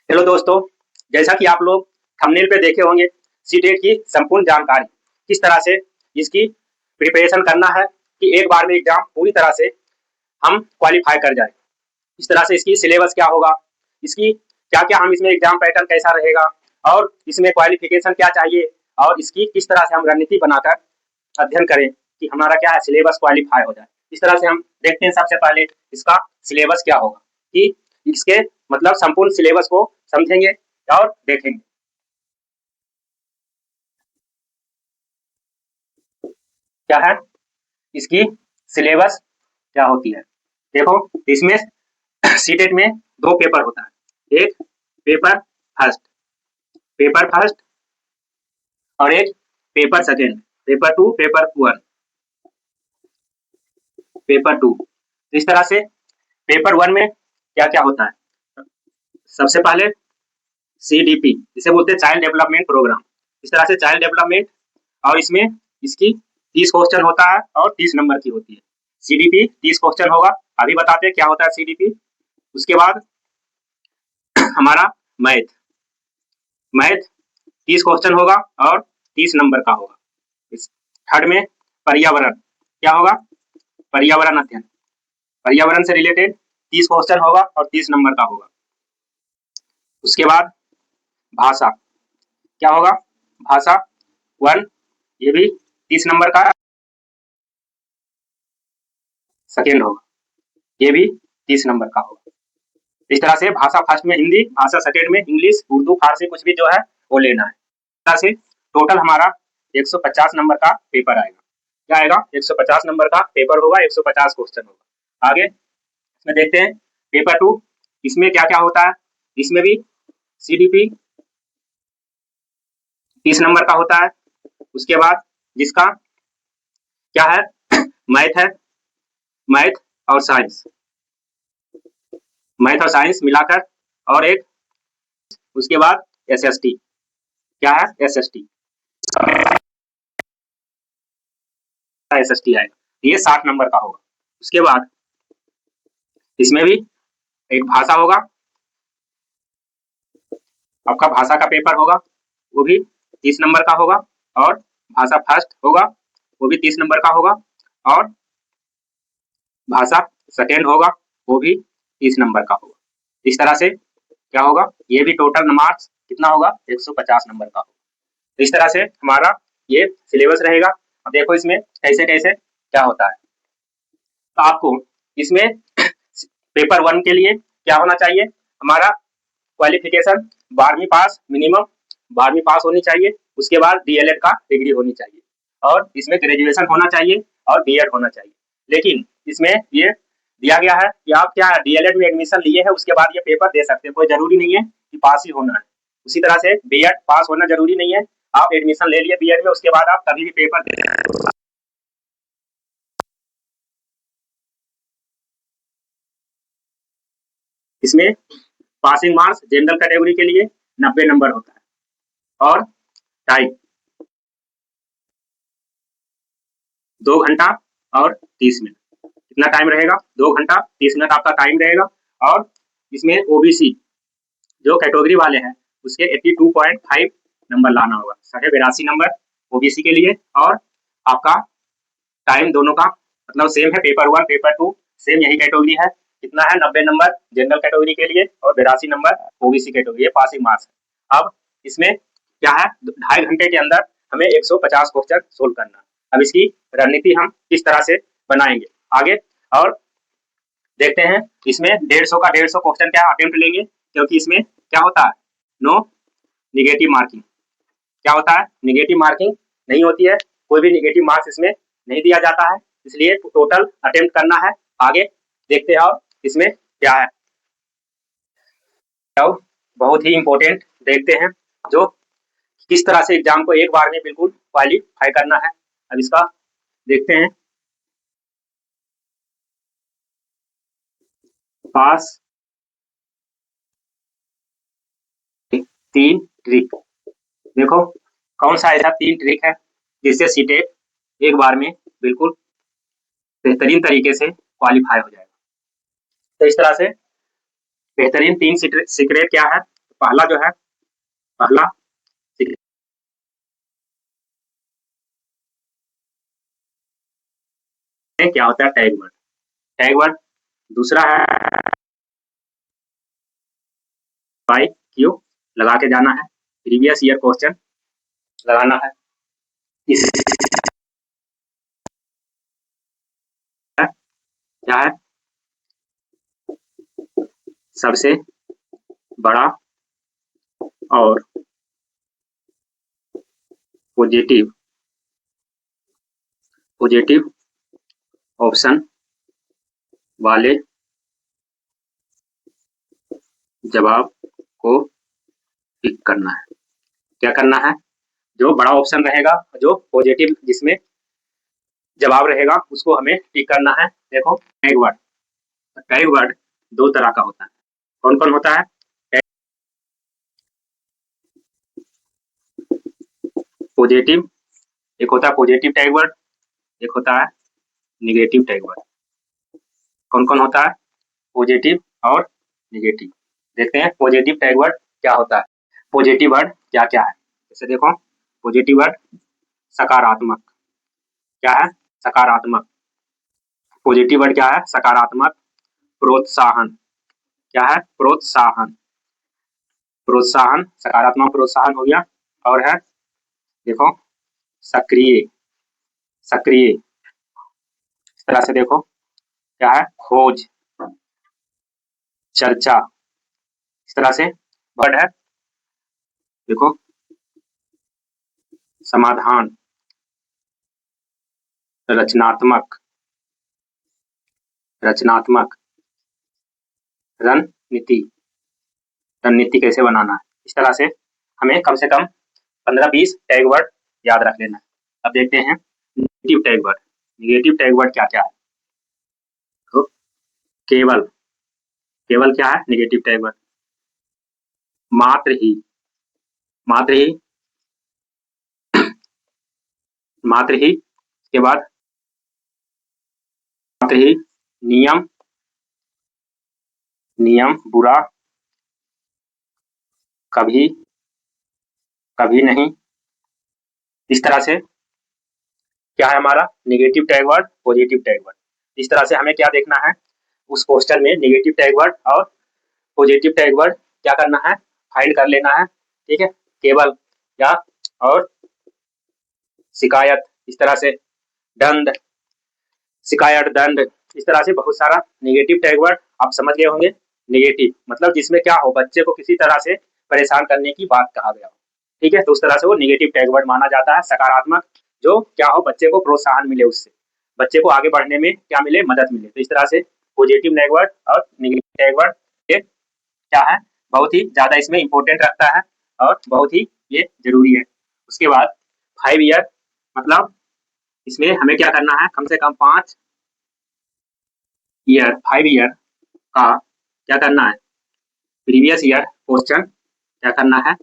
Hello दोस्तों, जैसा कि आप लोग थंबनेल पे देखे होंगे, सीटेट की संपूर्ण जानकारी किस तरह से इसकी प्रिपरेशन करना है कि एक बार में एग्जाम पूरी तरह से हम क्वालिफाई कर जाए। इस तरह से इसकी सिलेबस क्या होगा, इसकी क्या-क्या हम इसमें एग्जाम पैटर्न कैसा रहेगा और इसमें क्वालिफिकेशन क्या चाहिए और इसकी किस तरह से हम रणनीति बनाकर अध्ययन करें कि हमारा क्या है सिलेबस क्वालिफाई हो जाए। इस तरह से हम देखते हैं सबसे पहले इसका सिलेबस क्या होगा कि इसके मतलब संपूर्ण सिलेबस को समझेंगे और देखेंगे। क्या है इसकी सिलेबस क्या होती है। देखो इसमें सीटेट में दो पेपर होता है, एक पेपर फर्स्ट और एक paper second, paper two, paper one, paper two. इस तरह से पेपर वन में क्या क्या होता है, सबसे पहले CDP इसे बोलते हैं चाइल्ड डेवलपमेंट प्रोग्राम। इस तरह से चाइल्ड डेवलपमेंट और इसमें इसकी 30 क्वेश्चन होता है और 30 नंबर की होती है। CDP 30 क्वेश्चन होगा, अभी बताते हैं क्या होता है CDP। उसके बाद हमारा मैथ 30 क्वेश्चन होगा और 30 नंबर का होगा। इस थर्ड में पर्यावरण क्या होगा, पर्यावरण अध्ययन, पर्यावरण से रिलेटेड 30 क्वेश्चन होगा और 30 नंबर का होगा। उसके बाद भाषा क्या होगा, भाषा वन, ये भी 30 नंबर का सेकेंड होगा, ये भी 30 नंबर का होगा। इस तरह से भाषा फर्स्ट में हिंदी, भाषा सेकेंड में इंग्लिश, उर्दू, फारसी कुछ भी जो है वो लेना है। इस तरह से टोटल हमारा 150 नंबर का पेपर आएगा। क्या आएगा, 150 नंबर का पेपर होगा, 150 क्वेश्चन होगा। आगे इसमें देखते हैं पेपर टू, इसमें क्या क्या होता है। इसमें भी CDP 30 नंबर का होता है। उसके बाद जिसका क्या है मैथ है, मैथ और साइंस, मैथ और साइंस मिलाकर, और एक उसके बाद SST, क्या है SST आएगा, ये 60 नंबर का होगा। उसके बाद इसमें भी एक भाषा होगा, आपका भाषा का पेपर होगा, वो भी 30 नंबर का होगा, और भाषा फर्स्ट होगा, वो भी 30 नंबर का होगा, और भाषा सेकेंड होगा, वो भी 30 नंबर का होगा। इस तरह से क्या होगा, ये भी टोटल मार्क्स कितना होगा, 150 नंबर का होगा। इस तरह से हमारा ये सिलेबस रहेगा। अब देखो इसमें कैसे कैसे क्या होता है। तो आपको इसमें पेपर वन के लिए क्या होना चाहिए, हमारा क्वालिफिकेशन 12वीं पास, मिनिमम 12वीं पास होनी चाहिए। उसके बाद DLED का डिग्री होनी चाहिए, और इसमें ग्रेजुएशन होना चाहिए और B.Ed होना चाहिए। लेकिन इसमें ये दिया गया है कि आप क्या DLED में एडमिशन लिए हैं उसके बाद ये पेपर दे सकते हैं, कोई जरूरी नहीं है कि पास ही होना है। उसी तरह से B.Ed पास होना जरूरी नहीं है, आप एडमिशन ले लिए B.Ed में, उसके बाद आप कभी भी पेपर दे सकते हैं। इसमें पासिंग मार्क्स जनरल कैटेगरी के लिए 90 नंबर होता है, और टाइम 2 घंटा और 30 मिनट। कितना टाइम रहेगा, 2 घंटा 30 मिनट आपका टाइम रहेगा। और इसमें OBC जो कैटेगरी वाले हैं उसके 82.5 नंबर लाना होगा, 82.5 नंबर OBC के लिए। और आपका टाइम दोनों का मतलब सेम है, paper one paper two same यही कैटेगरी है। कितना है, 90 नंबर जनरल कैटेगरी के लिए और 82 नंबर OBC कैटेगरी, ये पासिंग मार्क्स है। अब इसमें क्या है, 2.5 घंटे के अंदर हमें 150 क्वेश्चन सोल्व करना है। अब इसकी रणनीति हम किस तरह से बनाएंगे आगे, और देखते हैं। इसमें 150 का 150 क्वेश्चन क्या अटेम्प्ट लेंगे, क्योंकि इसमें क्या होता है, नो निगेटिव मार्किंग। क्या होता है, निगेटिव मार्किंग नहीं होती है, कोई भी निगेटिव मार्क्स इसमें नहीं दिया जाता है, इसलिए टोटल अटेम्प्ट करना है। आगे देखते हैं और इसमें क्या है, तो बहुत ही इंपॉर्टेंट देखते हैं जो किस तरह से एग्जाम को एक बार में बिल्कुल क्वालिफाई करना है। अब इसका देखते हैं, पास 3 ट्रिक। देखो कौन सा ऐसा 3 ट्रिक है जिससे सीटेट एक बार में बिल्कुल बेहतरीन तरीके से क्वालिफाई हो जाएगा। तो इस तरह से बेहतरीन 3 सीक्रेट क्या है, पहला जो है, पहला क्या होता है, टैग वर्ड। टैग वर्ड दूसरा है बाय क्यू, लगा के जाना है, प्रीवियस ईयर क्वेश्चन लगाना है। इस क्या है, सबसे बड़ा और पॉजिटिव ऑप्शन वाले जवाब को टिक करना है। क्या करना है, जो बड़ा ऑप्शन रहेगा, जो पॉजिटिव जिसमें जवाब रहेगा, उसको हमें टिक करना है। देखो टैग वर्ड, टैग वर्ड दो तरह का होता है। कौन कौन होता है, पॉजिटिव, एक होता है पॉजिटिव टैग वर्ड, एक होता है निगेटिव टैग वर्ड। कौन कौन होता है, पॉजिटिव और निगेटिव। देखते हैं पॉजिटिव टैग वर्ड क्या होता है। पॉजिटिव वर्ड क्या क्या है, जैसे देखो पॉजिटिव वर्ड सकारात्मक, क्या है, सकारात्मक। पॉजिटिव वर्ड क्या है, सकारात्मक। प्रोत्साहन, क्या है, प्रोत्साहन, प्रोत्साहन, सकारात्मक प्रोत्साहन हो गया। और है देखो सक्रिय, सक्रिय, इस तरह से देखो क्या है, खोज, चर्चा, इस तरह से वर्ड है। देखो समाधान, रचनात्मक, रचनात्मक, रणनीति, रणनीति कैसे बनाना है। इस तरह से हमें कम से कम 15-20 टैग वर्ड याद रख लेना है। अब देखते हैं negative tag word. Negative tag word क्या क्या है, तो केवल, केवल क्या है निगेटिव टैग वर्ड, मात्र ही, मात्र ही, मात्र ही, के बाद मात्र ही, नियम, नियम, बुरा, कभी, कभी नहीं। इस तरह से क्या है हमारा negative tag word, positive tag word. इस तरह से हमें क्या देखना है, उस क्वेश्चन में निगेटिव टैग वर्ड और पॉजिटिव टैग वर्ड क्या करना है, फाइंड कर लेना है। ठीक है, केवल या और शिकायत, इस तरह से दंड, शिकायत, दंड, इस तरह से बहुत सारा निगेटिव टैग वर्ड आप समझ गए होंगे। निगेटिव मतलब जिसमें क्या हो, बच्चे को किसी तरह से परेशान करने की बात कहा गया हो। ठीक है, तो उस तरह से वो निगेटिव टैग वर्ड माना जाता है। सकारात्मक जो क्या हो, बच्चे को प्रोत्साहन मिले, उससे बच्चे को आगे बढ़ने में क्या मिले, मदद मिले। तो इस तरह से पॉजिटिव टैग वर्ड और निगेटिव टैग वर्ड ये क्या है, बहुत ही ज्यादा इसमें इंपॉर्टेंट रखता है और बहुत ही ये जरूरी है। उसके बाद 5 ईयर मतलब इसमें हमें क्या करना है, कम से कम 5 ईयर, 5 ईयर का क्या करना है, प्रीवियस ईयर क्वेश्चन क्या करना है,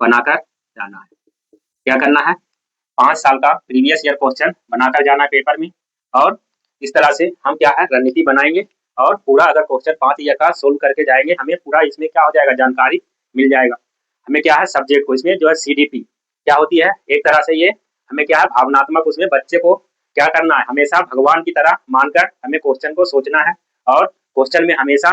बनाकर जाना है। क्या करना है, 5 साल का प्रीवियस ईयर क्वेश्चन बनाकर जाना है पेपर में। और इस तरह से हम क्या है, रणनीति बनाएंगे और पूरा अगर क्वेश्चन 5 ईयर का सोल्व करके जाएंगे, हमें पूरा इसमें क्या हो जाएगा, जानकारी मिल जाएगा। हमें क्या है, सब्जेक्ट को इसमें जो है CDP क्या होती है, एक तरह से ये हमें क्या है, भावनात्मक, उसमें बच्चे को क्या करना है, हमेशा भगवान की तरह मानकर हमें क्वेश्चन को सोचना है। और क्वेश्चन में हमेशा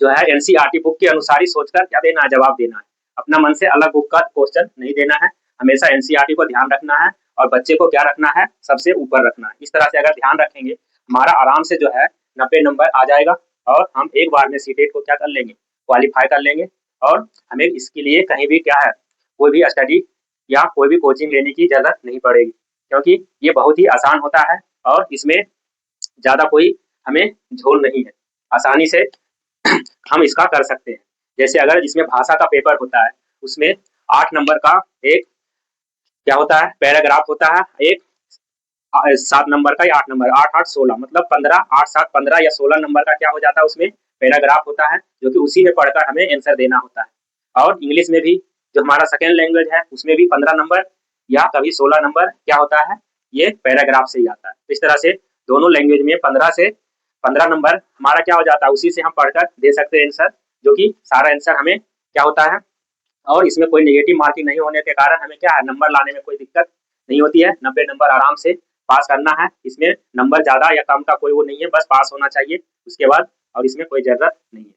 जो है NCERT बुक के अनुसार ही सोचकर क्या देना है, जवाब देना है। अपना मन से अलग बुक का क्वेश्चन नहीं देना है, हमेशा NCERT को ध्यान रखना है और बच्चे को क्या रखना है, सबसे ऊपर रखना है। इस तरह से अगर ध्यान रखेंगे, हमारा आराम से जो है 90 नंबर आ जाएगा और हम एक बार में सीटेट को क्या कर लेंगे, क्वालिफाई कर लेंगे। और हमें इसके लिए कहीं भी क्या है, कोई भी स्टडी या कोई भी कोचिंग लेने की जरूरत नहीं पड़ेगी, क्योंकि ये बहुत ही आसान होता है और इसमें ज्यादा कोई हमें झोल नहीं है, आसानी से हम इसका कर सकते हैं। जैसे अगर इसमें भाषा का पेपर होता है, उसमें 8 नंबर का एक क्या होता है, पैराग्राफ होता है, एक 7 नंबर का या 8 नंबर, 8-8-16 मतलब 15, 8-7 15 या 16 नंबर का क्या हो जाता है, उसमें पैराग्राफ होता है, जो कि उसी में पढ़कर हमें आंसर देना होता है। और इंग्लिश में भी जो हमारा सेकेंड लैंग्वेज है, उसमें भी 15 नंबर या कभी 16 नंबर क्या होता है, ये पैराग्राफ से ही आता है। इस तरह से दोनों लैंग्वेज में 15 से 15 नंबर हमारा क्या हो जाता है, उसी से हम पढ़कर दे सकते हैं आंसर, जो कि सारा आंसर हमें क्या होता है, और इसमें कोई नेगेटिव मार्किंग नहीं होने के कारण हमें क्या है, नंबर लाने में कोई दिक्कत नहीं होती है। 90 नंबर आराम से पास करना है। इसमें नंबर ज़्यादा या कम का कोई वो नहीं है, बस पास होना चाहिए उसके बाद, और इसमें कोई ज़रूरत नहीं है।